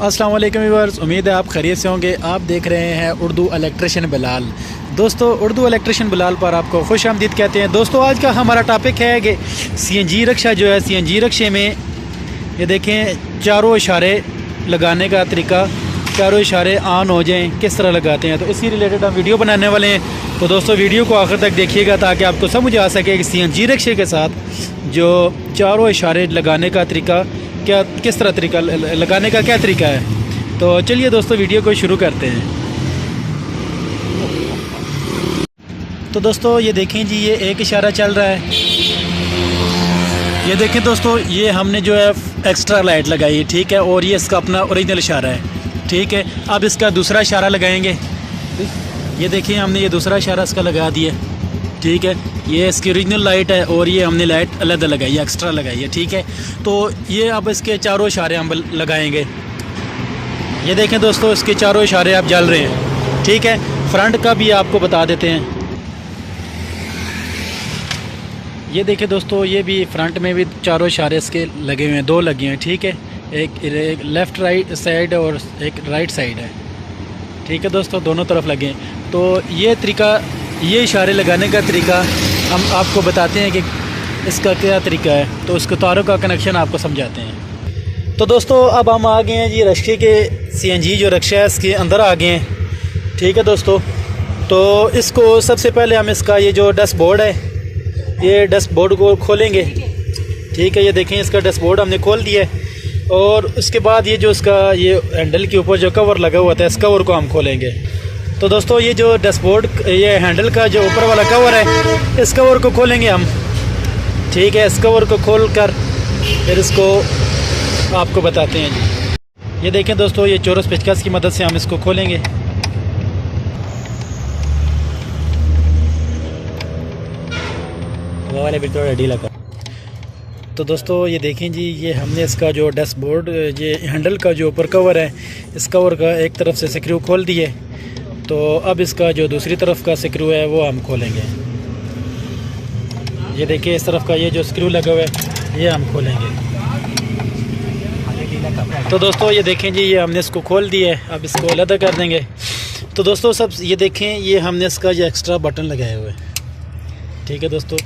अस्सलाम वालेकुम व्यूअर्स, उम्मीद है आप खैरियत से होंगे। आप देख रहे हैं उर्दू इलेक्ट्रिशियन बिलाल। दोस्तों, उर्दू इलेक्ट्रिशियन बिलाल पर आपको खुश आमदीद कहते हैं। दोस्तों, आज का हमारा टॉपिक है कि सीएनजी रिक्शा जो है, सीएनजी रिक्शे में ये देखें चारों इशारे लगाने का तरीका, चारों इशारे ऑन हो जाएं किस तरह लगाते हैं, तो इसी रिलेटेड हम वीडियो बनाने वाले हैं। तो दोस्तों, वीडियो को आखिर तक देखिएगा ताकि आपको समझ आ सके कि सीएनजी रिक्शे के साथ जो चारों इशारे लगाने का तरीका क्या, किस तरह तरीका लगाने का क्या तरीका है। तो चलिए दोस्तों, वीडियो को शुरू करते हैं। तो दोस्तों, ये देखें जी, ये एक इशारा चल रहा है। ये देखें दोस्तों, ये हमने जो है एक्स्ट्रा लाइट लगाई है, ठीक है, और ये इसका अपना ओरिजिनल इशारा है, ठीक है। अब इसका दूसरा इशारा लगाएंगे। ये देखिए, हमने ये दूसरा इशारा इसका लगा दिया, ठीक है। ये इसकी ओरिजिनल लाइट है और ये हमने लाइट अलग लगाई है, एक्स्ट्रा लगाई है, ठीक है। तो ये अब इसके चारों इशारे हम लगाएंगे। ये देखें दोस्तों, इसके चारों इशारे अब जल रहे हैं, ठीक है। फ्रंट का भी आपको बता देते हैं। ये देखें दोस्तों, ये भी फ्रंट में भी चारों इशारे इसके लगे हुए हैं, दो लगे हैं, ठीक है। एक लेफ़्ट राइट साइड और एक राइट साइड है, ठीक है दोस्तों, दोनों तरफ लगे हैं। तो ये तरीका, ये इशारे लगाने का तरीका हम आपको बताते हैं कि इसका क्या तरीका है। तो उसके तारों का कनेक्शन आपको समझाते हैं। तो दोस्तों, अब हम आ गए हैं जी रिक्शे के, सीएनजी जो रिक्शा है इसके अंदर आ गए हैं, ठीक है दोस्तों। तो इसको सबसे पहले हम इसका ये जो डैशबोर्ड है, ये डैशबोर्ड को खोलेंगे, ठीक है। ये देखें, इसका डैशबोर्ड हमने खोल दिया है। और उसके बाद ये जो इसका ये हैंडल के ऊपर जो कवर लगा हुआ था, इस कवर को हम खोलेंगे। तो दोस्तों, ये जो डैशबोर्ड, ये हैंडल का जो ऊपर वाला कवर है, इस कवर को खोलेंगे हम, ठीक है। इस कवर को खोल कर फिर इसको आपको बताते हैं जी। ये देखें दोस्तों, ये चोरस पेचकस की मदद से हम इसको खोलेंगे। वो वाले भी थोड़ा ढीला कर। तो दोस्तों, ये देखें जी, ये हमने इसका जो डैशबोर्ड, ये हैंडल का जो ऊपर कवर है, इस कवर का एक तरफ से स्क्रू खोल दिए। तो अब इसका जो दूसरी तरफ का स्क्रू है वो हम खोलेंगे। ये देखिए, इस तरफ का ये जो स्क्रू लगा हुआ है ये हम खोलेंगे। तो दोस्तों, ये देखें जी, ये हमने इसको खोल दिया है। अब इसको अलग कर देंगे। तो दोस्तों, सब ये देखें, ये हमने इसका ये एक्स्ट्रा बटन लगाया हुआ है, ठीक है दोस्तों।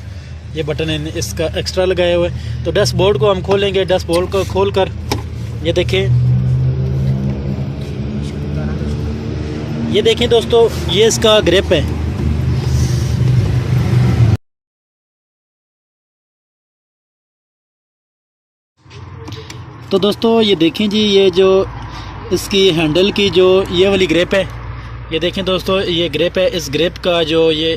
ये बटन है इसका एक्स्ट्रा लगाया हुआ है। तो डैशबोर्ड को हम खोलेंगे। डैशबोर्ड को खोल कर ये देखें दोस्तों, ये इसका ग्रिप है। तो दोस्तों, ये देखें जी, ये जो इसकी हैंडल की जो ये वाली ग्रिप है, ये देखें दोस्तों, ये ग्रिप है। इस ग्रिप का जो ये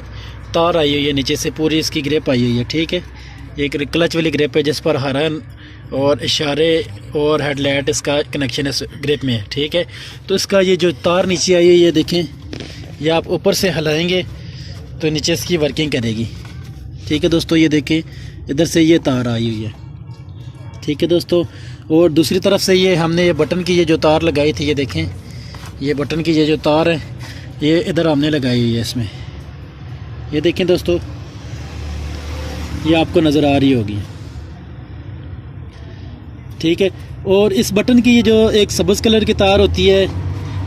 तार आई हुई है नीचे से, पूरी इसकी ग्रिप आई हुई है, ठीक है। ये एक क्लच वाली ग्रिप है जिस पर हॉर्न और इशारे और हेडलाइट इसका कनेक्शन इस ग्रिप में है, ठीक है। तो इसका ये जो तार नीचे आई हुई है, देखें, ये आप ऊपर से हिलाएंगे तो नीचे इसकी वर्किंग करेगी, ठीक है दोस्तों। ये देखें, इधर से ये तार आई हुई है, ठीक है दोस्तों। और दूसरी तरफ से ये हमने ये बटन की ये जो तार लगाई थी, ये देखें, ये बटन की ये जो तार है, ये इधर हमने लगाई हुई है इसमें। ये देखें दोस्तों, ये आपको नज़र आ रही होगी, ठीक है। और इस बटन की ये जो एक सब्ज़ कलर की तार होती है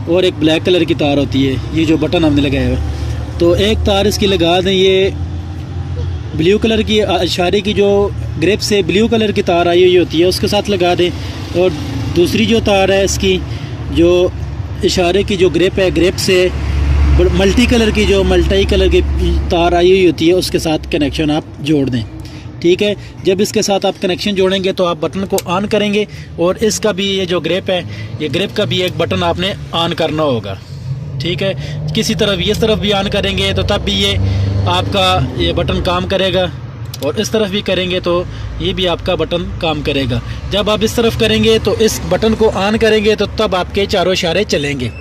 और एक ब्लैक कलर की तार होती है, ये जो बटन हमने लगाया हुआ है, तो एक तार इसकी लगा दें। ये ब्लू कलर की इशारे की जो ग्रिप से ब्लू कलर की तार आई हुई होती है, उसके साथ लगा दें। और दूसरी जो तार है इसकी, जो इशारे की जो ग्रिप है, ग्रिप से मल्टी कलर की तार आई हुई होती है, उसके साथ कनेक्शन आप जोड़ दें, ठीक है। जब इसके साथ आप कनेक्शन जोड़ेंगे तो आप बटन को ऑन करेंगे। और इसका भी ये जो ग्रिप है, ये ग्रिप का भी एक बटन आपने ऑन करना होगा, ठीक है। किसी तरफ इस तरफ भी ऑन करेंगे तो तब भी ये आपका ये बटन काम करेगा, और इस तरफ भी करेंगे तो ये भी आपका बटन काम करेगा। जब आप इस तरफ करेंगे तो इस बटन को ऑन करेंगे तो तब आपके चारों इशारे चलेंगे,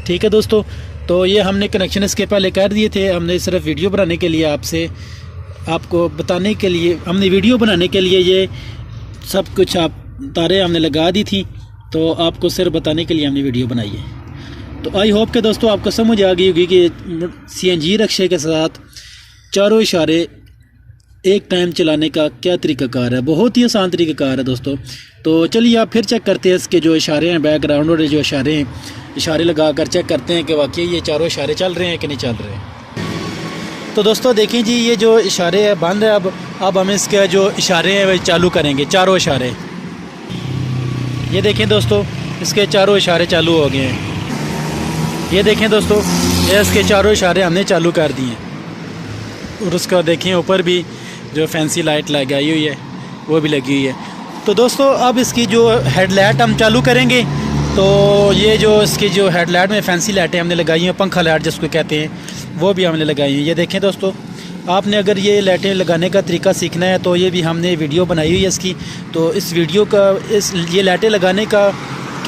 ठीक है दोस्तों। तो ये हमने कनेक्शन इसके पहले कर दिए थे। हमने सिर्फ वीडियो बनाने के लिए आपको बताने के लिए, हमने वीडियो बनाने के लिए ये सब कुछ आप तारें हमने लगा दी थी, तो आपको सिर्फ बताने के लिए हमने वीडियो बनाई है। तो आई होप के दोस्तों आपको समझ आ गई होगी कि सीएनजी रिक्शे के साथ चारों इशारे एक टाइम चलाने का क्या तरीक़ाकार है। बहुत ही आसान तरीक़ाकार है दोस्तों। तो चलिए आप फिर चेक करते हैं इसके जो इशारे हैं, बैकग्राउंड और जो इशारे हैं, इशारे लगा कर चेक करते हैं कि वाकई ये चारों इशारे चल रहे हैं कि नहीं चल रहे हैं। तो दोस्तों देखें जी, ये जो इशारे हैं बंद है। अब हम इसके जो इशारे हैं वो चालू करेंगे, चारों इशारे। ये देखें दोस्तों, इसके चारों इशारे चालू हो गए हैं। ये देखें दोस्तों, ये इसके चारों इशारे हमने चालू कर दिए। और उसका देखें ऊपर भी जो फैंसी लाइट लगाई हुई है वो भी लगी हुई है। तो दोस्तों अब इसकी जो हेडलाइट हम चालू करेंगे। तो ये जो इसकी जो हेडलाइट में फैंसी लाइटें हमने लगाई हैं, पंखा लाइट जिसको कहते हैं, वो भी हमने लगाई हैं। ये देखें दोस्तों, आपने अगर ये लाइटें लगाने का तरीका सीखना है तो ये भी हमने वीडियो बनाई हुई है इसकी। तो इस वीडियो का ये लाइटें लगाने का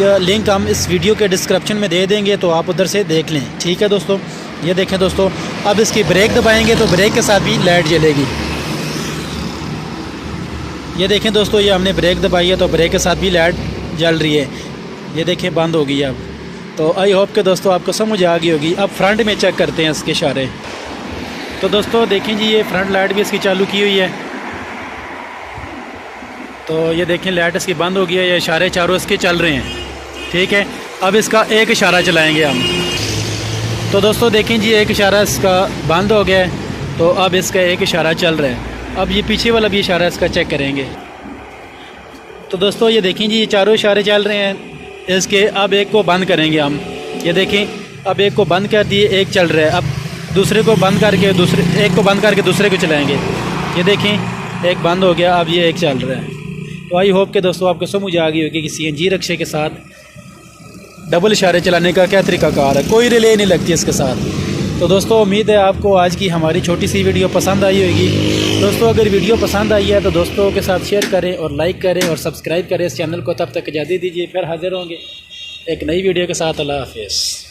लिंक हम इस वीडियो के डिस्क्रिप्शन में दे देंगे, तो आप उधर से देख लें। ठीक है दोस्तों। ये देखें दोस्तों, अब इसकी ब्रेक दबाएंगे तो ब्रेक के साथ भी लाइट जलेगी। ये देखें दोस्तों, ये हमने ब्रेक दबाई है तो ब्रेक के साथ भी लाइट जल रही है। ये देखें बंद हो गई अब। तो आई होप के दोस्तों आपको समझ आ गई होगी। अब फ्रंट में चेक करते हैं इसके इशारे। तो दोस्तों देखें जी, ये फ्रंट लाइट भी इसकी चालू की हुई है। तो ये देखें लाइट इसकी बंद हो गई है, ये इशारे चारों इसके चल रहे हैं। ठीक है, अब इसका एक इशारा चलाएंगे हम। तो दोस्तों देखें जी, एक इशारा इसका बंद हो गया है, तो अब इसका एक इशारा चल रहा है। अब ये पीछे वाला भी इशारा इसका चेक करेंगे। तो दोस्तों ये देखें जी, ये चारों इशारे चल रहे हैं इसके। अब एक को बंद करेंगे हम। ये देखें, अब एक को बंद कर दिए, एक चल रहा है। अब दूसरे को बंद करके एक को बंद करके दूसरे को चलाएँगे। ये देखें, एक बंद हो गया, अब ये एक चल रहा है। तो आई होप के दोस्तों आपको समझ आ गई होगी कि CNG रिक्शे के साथ डबल इशारे चलाने का क्या तरीक़ाकार है। कोई रिले नहीं लगती इसके साथ। तो दोस्तों उम्मीद है आपको आज की हमारी छोटी सी वीडियो पसंद आई होगी। दोस्तों अगर वीडियो पसंद आई है तो दोस्तों के साथ शेयर करें और लाइक करें और सब्सक्राइब करें इस चैनल को। तब तक इजाज़त दीजिए, फिर हाजिर होंगे एक नई वीडियो के साथ। अल्लाह हाफ़िज़।